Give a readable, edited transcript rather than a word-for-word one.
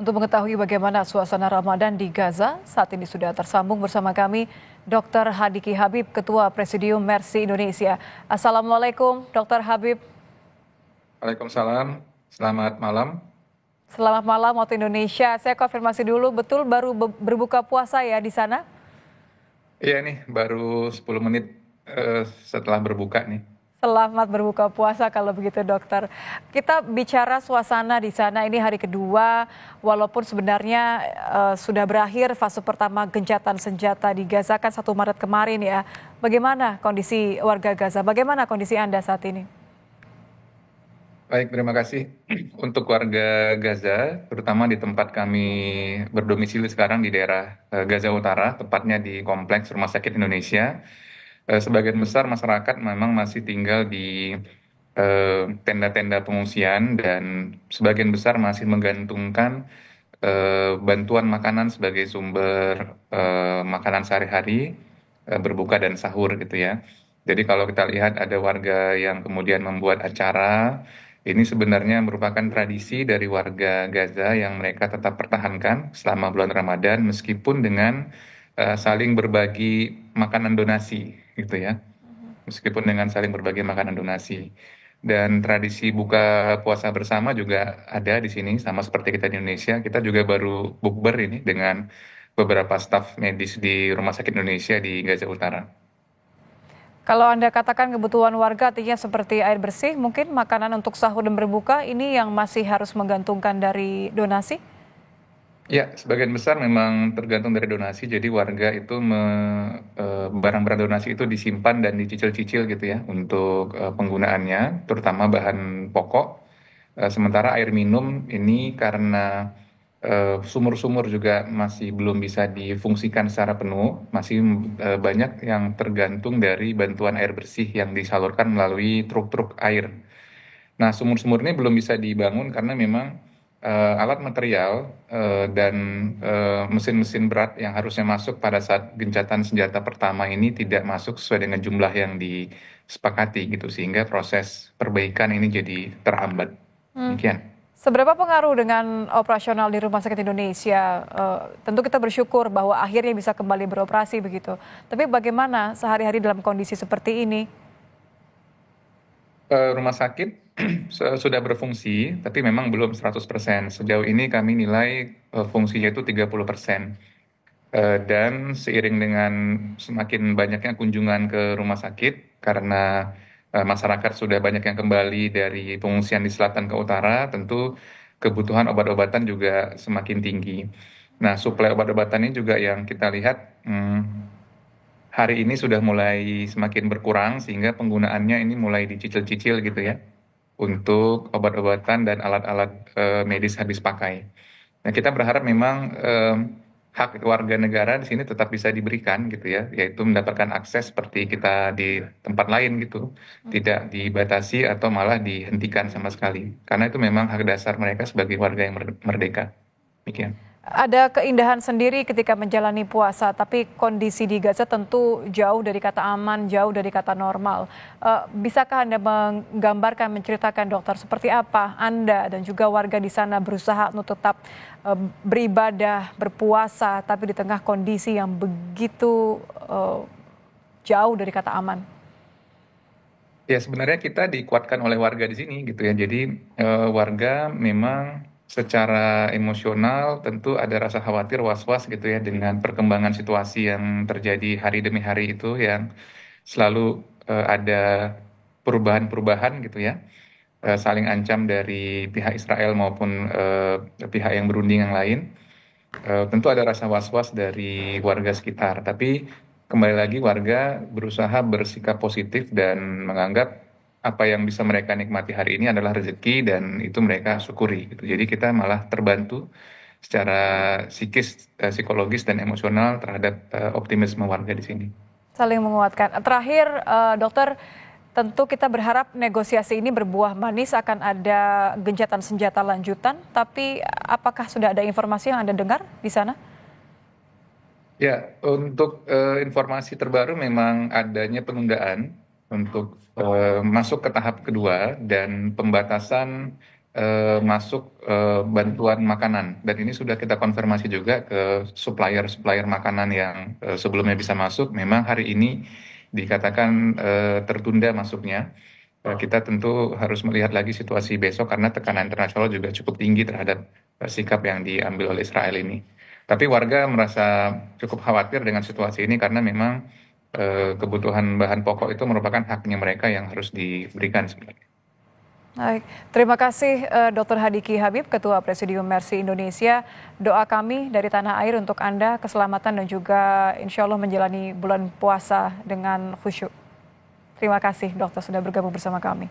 Untuk mengetahui bagaimana suasana Ramadan di Gaza, saat ini sudah tersambung bersama kami Dr. Hadiki Habib, Ketua Presidium Mercy Indonesia. Assalamualaikum, Dr. Habib. Waalaikumsalam, selamat malam. Selamat malam waktu Indonesia. Saya konfirmasi dulu, betul baru berbuka puasa ya di sana? Iya nih, baru 10 menit setelah berbuka nih. Selamat berbuka puasa kalau begitu dokter. Kita bicara suasana di sana ini hari kedua, walaupun sebenarnya sudah berakhir fase pertama gencatan senjata di Gaza kan 1 Maret kemarin ya. Bagaimana kondisi warga Gaza? Bagaimana kondisi Anda saat ini? Baik, terima kasih. Untuk warga Gaza, terutama di tempat kami berdomisili sekarang di daerah Gaza Utara, tepatnya di Kompleks Rumah Sakit Indonesia. Sebagian besar masyarakat memang masih tinggal di tenda-tenda pengungsian dan sebagian besar masih menggantungkan bantuan makanan sebagai sumber makanan sehari-hari, berbuka dan sahur gitu ya. Jadi kalau kita lihat ada warga yang kemudian membuat acara, ini sebenarnya merupakan tradisi dari warga Gaza yang mereka tetap pertahankan selama bulan Ramadan meskipun dengan saling berbagi makanan donasi gitu ya. Meskipun dengan saling berbagi makanan donasi. Dan tradisi buka puasa bersama juga ada di sini, sama seperti kita di Indonesia. Kita juga baru bukber ini dengan beberapa staf medis di Rumah Sakit Indonesia di Gaza Utara. Kalau Anda katakan kebutuhan warga artinya seperti air bersih, mungkin makanan untuk sahur dan berbuka ini yang masih harus menggantungkan dari donasi? Ya, sebagian besar memang tergantung dari donasi. Jadi warga itu barang-barang donasi itu disimpan dan dicicil-cicil gitu ya untuk penggunaannya, terutama bahan pokok. Sementara air minum ini karena sumur-sumur juga masih belum bisa difungsikan secara penuh, masih banyak yang tergantung dari bantuan air bersih yang disalurkan melalui truk-truk air. Nah, sumur-sumur ini belum bisa dibangun karena memang alat material dan mesin-mesin berat yang harusnya masuk pada saat gencatan senjata pertama ini tidak masuk sesuai dengan jumlah yang disepakati gitu, sehingga proses perbaikan ini jadi terhambat. Hmm. Demikian. Seberapa pengaruh dengan operasional di Rumah Sakit Indonesia? Tentu kita bersyukur bahwa akhirnya bisa kembali beroperasi begitu. Tapi bagaimana sehari-hari dalam kondisi seperti ini? Rumah sakit sudah berfungsi, tapi memang belum 100%. Sejauh ini kami nilai fungsinya itu 30%. Dan seiring dengan semakin banyaknya kunjungan ke rumah sakit, karena masyarakat sudah banyak yang kembali dari pengungsian di selatan ke utara, tentu kebutuhan obat-obatan juga semakin tinggi. Nah, suplai obat-obatan ini juga yang kita lihat hari ini sudah mulai semakin berkurang, sehingga penggunaannya ini mulai dicicil-cicil gitu ya, untuk obat-obatan dan alat-alat medis habis pakai. Nah, kita berharap memang hak warga negara di sini tetap bisa diberikan gitu ya, yaitu mendapatkan akses seperti kita di tempat lain gitu, tidak dibatasi atau malah dihentikan sama sekali. Karena itu memang hak dasar mereka sebagai warga yang merdeka. Demikian. Ada keindahan sendiri ketika menjalani puasa, tapi kondisi di Gaza tentu jauh dari kata aman, jauh dari kata normal. Bisakah Anda menggambarkan, menceritakan dokter seperti apa Anda dan juga warga di sana berusaha untuk tetap beribadah, berpuasa, tapi di tengah kondisi yang begitu jauh dari kata aman? Ya, sebenarnya kita dikuatkan oleh warga di sini gitu ya. Jadi warga memang secara emosional tentu ada rasa khawatir, was-was gitu ya dengan perkembangan situasi yang terjadi hari demi hari itu, yang selalu ada perubahan-perubahan gitu ya. Saling ancam dari pihak Israel maupun pihak yang berunding yang lain. Tentu ada rasa was-was dari warga sekitar, tapi kembali lagi warga berusaha bersikap positif dan menganggap apa yang bisa mereka nikmati hari ini adalah rezeki dan itu mereka syukuri gitu. Jadi kita malah terbantu secara psikis, psikologis dan emosional terhadap optimisme warga di sini. Saling menguatkan. Terakhir, dokter, tentu kita berharap negosiasi ini berbuah manis, akan ada gencatan senjata lanjutan, tapi apakah sudah ada informasi yang Anda dengar di sana? Ya, untuk informasi terbaru memang adanya penundaan untuk masuk ke tahap kedua dan pembatasan masuk bantuan makanan, dan ini sudah kita konfirmasi juga ke supplier makanan yang sebelumnya bisa masuk. Memang hari ini dikatakan tertunda masuknya. Kita tentu harus melihat lagi situasi besok karena tekanan internasional juga cukup tinggi terhadap sikap yang diambil oleh Israel ini. Tapi warga merasa cukup khawatir dengan situasi ini karena memang kebutuhan bahan pokok itu merupakan haknya mereka yang harus diberikan sebenarnya. Baik, terima kasih Dr. Hadiki Habib, Ketua Presidium Mercy Indonesia. Doa kami dari tanah air untuk Anda, keselamatan dan juga insya Allah menjalani bulan puasa dengan khusyuk. Terima kasih dokter sudah bergabung bersama kami.